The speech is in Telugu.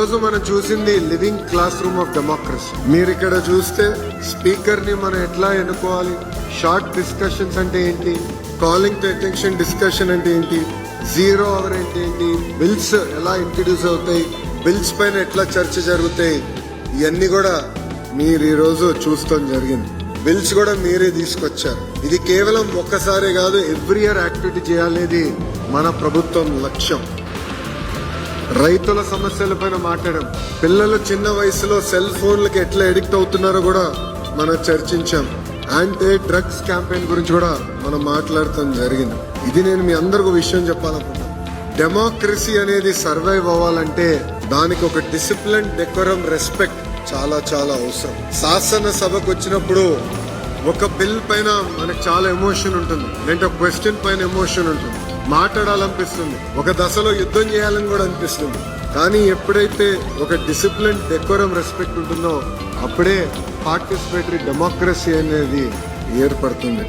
రోజు మనం చూసింది living class room of democracy. మీరు ఇక్కడ చూస్తే స్పీకర్ ని మనం ఎట్లా ఎన్నుకోవాలి, షార్ట్ డిస్కషన్స్ అంటే ఏంటి, కాలింగ్ టు అటెన్షన్ డిస్కషన్ అంటే ఏంటి, జీరో అవర్ అంటే ఏంటి, బిల్స్ ఎలా ఇంట్రడ్యూస్ అవుతాయి, బిల్స్ పైన ఎట్లా చర్చ జరుగుతాయి, ఇవన్నీ కూడా మీరు ఈ రోజు చూస్తాం జరిగింది. బిల్స్ కూడా మీరే తీసుకొచ్చారు. ఇది కేవలం ఒక్కసారే కాదు, ఎవ్రీ ఇయర్ యాక్టివిటీ చేయాలనేది మన ప్రభుత్వం లక్ష్యం. రైతుల సమస్యల పైన మాట్లాడాం. పిల్లలు చిన్న వయసులో సెల్ ఫోన్లకి ఎట్లా ఎడిక్ట్ అవుతున్నారో కూడా మనం చర్చించాం. యాంటీ డ్రగ్స్ క్యాంపెయిన్ గురించి కూడా మనం మాట్లాడటం జరిగింది. ఇది నేను మీ అందరికి విషయం చెప్పాలనుకుంటున్నాను. డెమోక్రసీ అనేది సర్వైవ్ అవ్వాలంటే దానికి ఒక డిసిప్లిన్, డెకోరం, రెస్పెక్ట్ చాలా చాలా అవసరం. శాసనసభకు వచ్చినప్పుడు ఒక బిల్ పైన మనకు చాలా ఎమోషన్ ఉంటుంది, లేదంటే ఒక క్వశ్చన్ పైన ఎమోషన్ ఉంటుంది, మాట్లాడాలనిపిస్తుంది, ఒక దశలో యుద్ధం చేయాలని కూడా అనిపిస్తుంది. కానీ ఎప్పుడైతే ఒక డిసిప్లిన్, డెకోరం, రెస్పెక్ట్ ఉంటుందో అప్పుడే పార్టిసిపేటరీ డెమోక్రసీ అనేది ఏర్పడుతుంది.